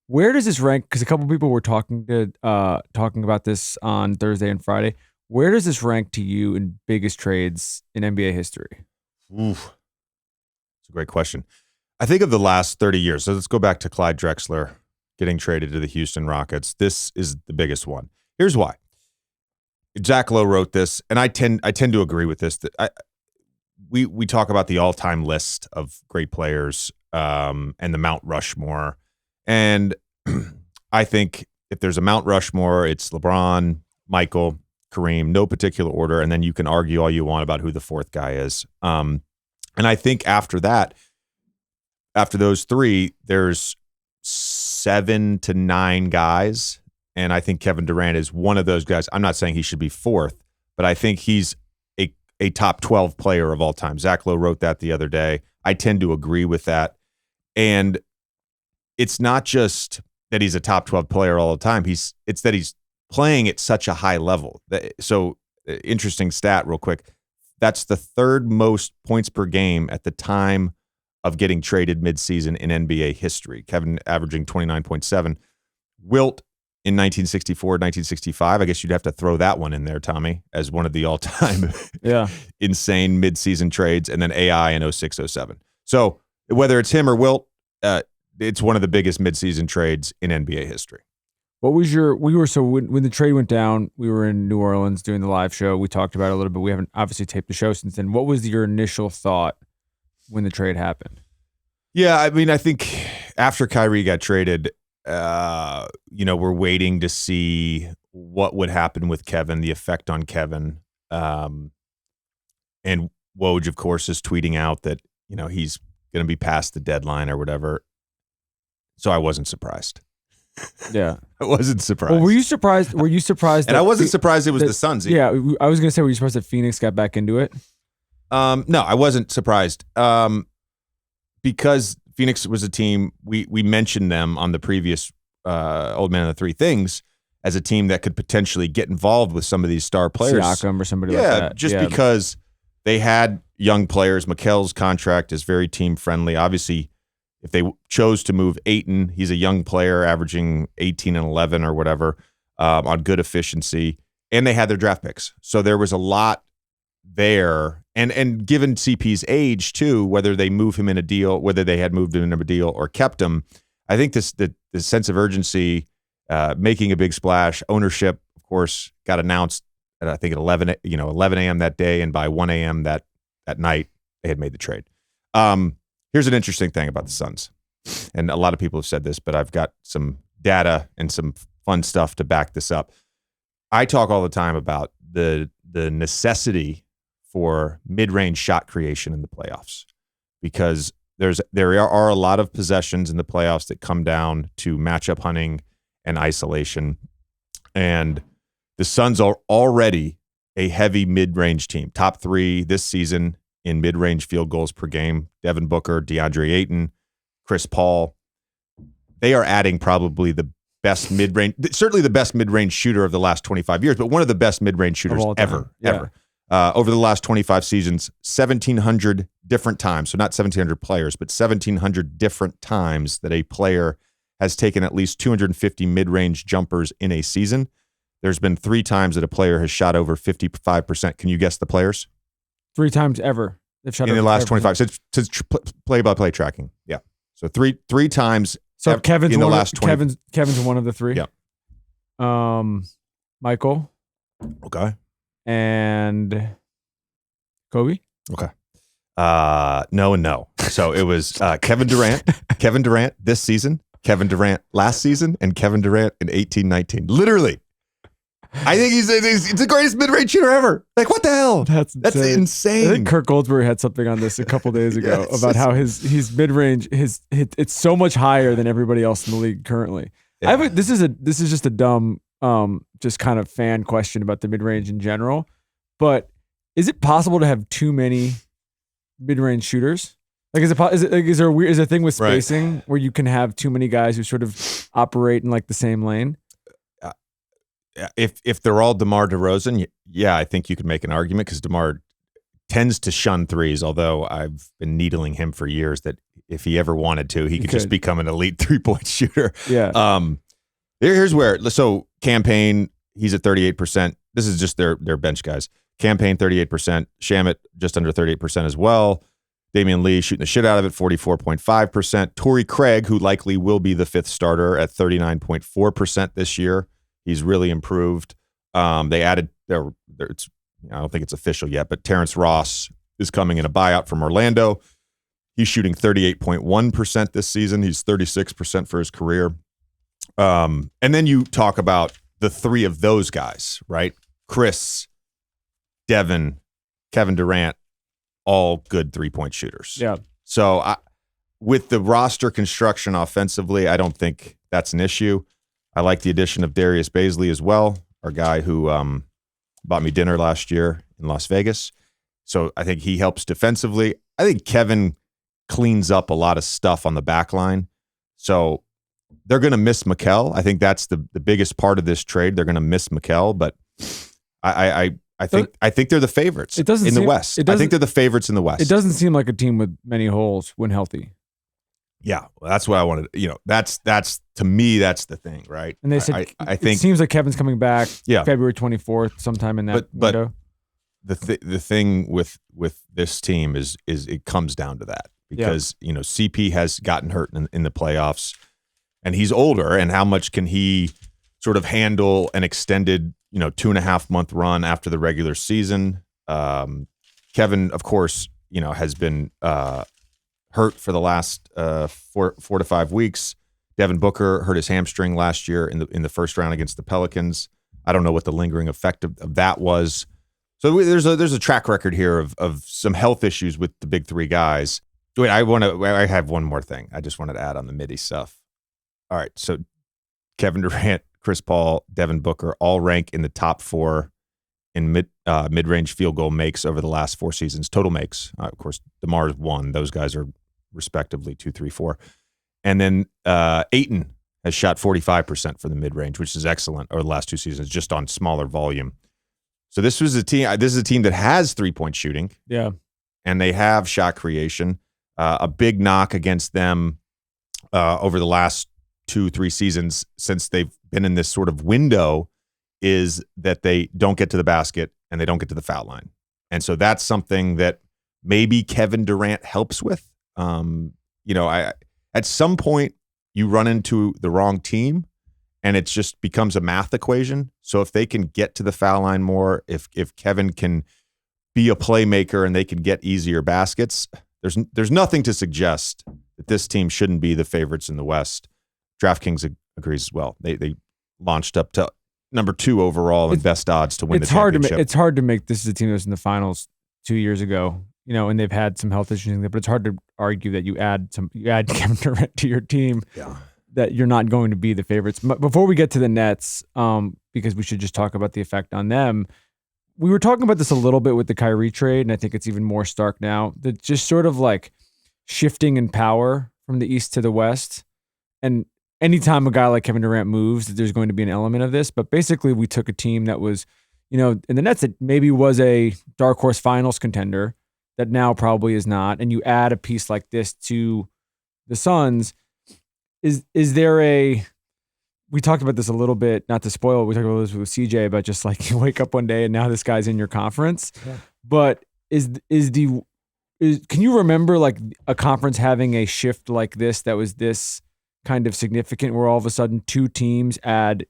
Where does this rank? Because a couple people were talking about this on Thursday and Friday. Where does this rank to you in biggest trades in NBA history? Oof. It's a great question. I think of the last 30 years. So let's go back to Clyde Drexler getting traded to the Houston Rockets. This is the biggest one. Here's why. Zach Lowe wrote this, and I tend to agree with this. We talk about the all-time list of great players and the Mount Rushmore. And I think if there's a Mount Rushmore, it's LeBron, Michael, Kareem, no particular order, and then you can argue all you want about who the fourth guy is. And I think after that, after those three, there's 7 to 9 guys, and I think Kevin Durant is one of those guys. I'm not saying he should be fourth, but I think he's a top 12 player of all time. Zach Lowe wrote that the other day. I tend to agree with that. And it's not just that he's a top 12 player all the time. It's that he's playing at such a high level. So interesting stat real quick. That's the third most points per game at the time of getting traded midseason in NBA history. Kevin averaging 29.7. Wilt in 1964, 1965. I guess you'd have to throw that one in there, Tommy, as one of the all-time insane midseason trades. And then AI in 06, 07. So whether it's him or Wilt, it's one of the biggest midseason trades in NBA history. What was when the trade went down, we were in New Orleans doing the live show. We talked about it a little bit. We haven't obviously taped the show since then. What was your initial thought when the trade happened? Yeah, I mean, I think after Kyrie got traded, we're waiting to see what would happen with Kevin, the effect on Kevin. And Woj, of course, is tweeting out that, he's going to be past the deadline or whatever. So I wasn't surprised. Yeah. I wasn't surprised. Well, were you surprised? And I wasn't surprised it was the Suns either. Yeah, I was going to say, were you surprised that Phoenix got back into it? No, I wasn't surprised. Because Phoenix was a team, we mentioned them on the previous Old Man of the Three Things as a team that could potentially get involved with some of these star players. Siakam or somebody like that. Because they had young players. Mikel's contract is very team-friendly. Obviously, if they chose to move Ayton, he's a young player averaging 18 and 11 or whatever on good efficiency. And they had their draft picks. So there was a lot there. And given CP's age, too, whether they move him in a deal, whether they had moved him in a deal or kept him, I think the sense of urgency, making a big splash, ownership, of course, got announced at, I think, at 11 a.m. that day. And by 1 a.m. that night, they had made the trade. Here's an interesting thing about the Suns. And a lot of people have said this, but I've got some data and some fun stuff to back this up. I talk all the time about the necessity for mid-range shot creation in the playoffs, because there are a lot of possessions in the playoffs that come down to matchup hunting and isolation. And the Suns are already a heavy mid-range team, top 3 this season in mid-range field goals per game. Devin Booker, DeAndre Ayton, Chris Paul. They are adding probably the best mid-range, certainly the best mid-range shooter of the last 25 years, but one of the best mid-range shooters ever. Over the last 25 seasons, 1,700 different times. So not 1,700 players, but 1,700 different times that a player has taken at least 250 mid-range jumpers in a season. There's been 3 times that a player has shot over 55%. Can you guess the players? 3 times ever. They've shot in the last 25 since play-by-play tracking. Yeah. So three times. So Kevin's in the one last 20. Kevin's one of the 3. Yeah. Michael. Okay. And Kobe. Okay. No and no. So it was Kevin Durant this season, Kevin Durant last season, and Kevin Durant in 18-19. Literally. I think he's the greatest mid-range shooter ever. Like, what the hell? That's insane. I think Kirk Goldsberry had something on this a couple days ago about how his mid-range it's so much higher than everybody else in the league currently. Yeah. This is just a dumb just kind of fan question about the mid-range in general. But is it possible to have too many mid-range shooters? Like, is there a thing with spacing where you can have too many guys who sort of operate in like the same lane? If they're all DeMar DeRozan, yeah, I think you could make an argument because DeMar tends to shun threes, although I've been needling him for years that if he ever wanted to, he could just become an elite 3-point shooter. Yeah. Here's where, so Campaign, he's at 38%. This is just their bench guys. Campaign 38%, Shamet just under 38% as well. Damian Lee shooting the shit out of it, 44.5%. Torrey Craig, who likely will be the 5th starter, at 39.4% this year. He's really improved. They added I don't think it's official yet, but Terrence Ross is coming in a buyout from Orlando. He's shooting 38.1% this season. He's 36% for his career. And then you talk about the 3 of those guys, right? Chris, Devin, Kevin Durant, all good 3-point shooters. Yeah. So with the roster construction offensively, I don't think that's an issue. I like the addition of Darius Baisley as well, our guy who bought me dinner last year in Las Vegas. So I think he helps defensively. I think Kevin cleans up a lot of stuff on the back line. So they're going to miss Mikal. I think that's the biggest part of this trade. They're going to miss Mikal, but I think they're the favorites in the West. I think they're the favorites in the West. It doesn't seem like a team with many holes when healthy. Yeah, well, that's what I wanted. That's to me, that's the thing, right? And they said I think it seems like Kevin's coming back. Yeah. February 24th, sometime in that window. But the thing with this team is it comes down to that because CP has gotten hurt in the playoffs, and he's older. And how much can he sort of handle an extended 2.5 month run after the regular season? Kevin, of course, has been hurt for the last 4 to 5 weeks. Devin Booker hurt his hamstring last year in the first round against the Pelicans. I don't know what the lingering effect of that was. So there's a track record here of some health issues with the big 3 guys. Wait, I have one more thing. I just wanted to add on the midi stuff. All right, so Kevin Durant, Chris Paul, Devin Booker all rank in the top 4 in mid-range field goal makes over the last 4 seasons. Total makes. Of course, DeMar's 1. Those guys are respectively 2, 3, 4. And then Ayton has shot 45% for the mid-range, which is excellent over the last 2 seasons, just on smaller volume. So this is a team that has 3-point shooting. Yeah. And they have shot creation. A big knock against them over the last 2-3 seasons since they've been in this sort of window is that they don't get to the basket and they don't get to the foul line. And so that's something that maybe Kevin Durant helps with. At some point you run into the wrong team and it just becomes a math equation. So if they can get to the foul line more, if Kevin can be a playmaker and they can get easier baskets, there's nothing to suggest that this team shouldn't be the favorites in the West. DraftKings agrees as well. They launched up to number 2 overall and best odds to win the championship. It's hard to make this is a team that was in the finals 2 years ago, and they've had some health issues, but it's hard to argue that you add Kevin Durant to your team, that you're not going to be the favorites. But before we get to the Nets, because we should just talk about the effect on them, we were talking about this a little bit with the Kyrie trade, and I think it's even more stark now. That just sort of like shifting in power from the East to the West, and anytime a guy like Kevin Durant moves, there's going to be an element of this. But basically, we took a team that was, in the Nets that maybe was a dark horse finals contender that now probably is not, and you add a piece like this to the Suns. Is there we talked about this a little bit, not to spoil it, we talked about this with CJ about just like you wake up one day and now this guy's in your conference. Yeah. But can you remember like a conference having a shift like this that was this kind of significant, where all of a sudden 2 teams add,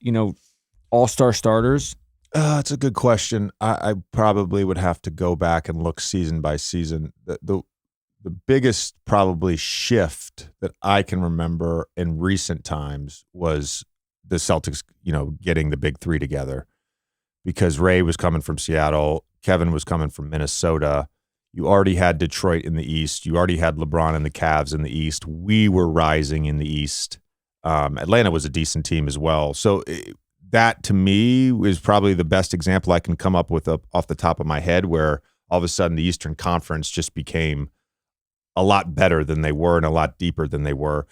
all-star starters? It's a good question. I probably would have to go back and look season by season. The biggest probably shift that I can remember in recent times was the Celtics, getting the big 3 together, because Ray was coming from Seattle, Kevin was coming from Minnesota. You already had Detroit in the East. You already had LeBron and the Cavs in the East. We were rising in the East. Atlanta was a decent team as well. So that, to me, is probably the best example I can come up with off the top of my head, where all of a sudden the Eastern Conference just became a lot better than they were and a lot deeper than they were.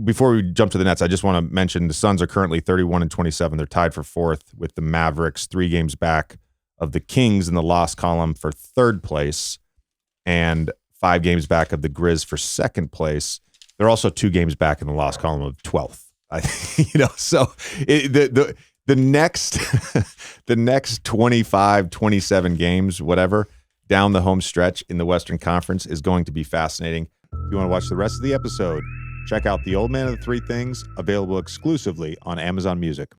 Before we jump to the Nets, I just want to mention the Suns are currently 31-27. They're tied for 4th with the Mavericks, 3 games back of the Kings in the loss column for 3rd place, and 5 games back of the Grizz for second place. They're also 2 games back in the loss column of 12th. So the next the next 25, 27 games, whatever, down the home stretch in the Western Conference is going to be fascinating. If you want to watch the rest of the episode, check out The Old Man of the Three Things, available exclusively on Amazon Music.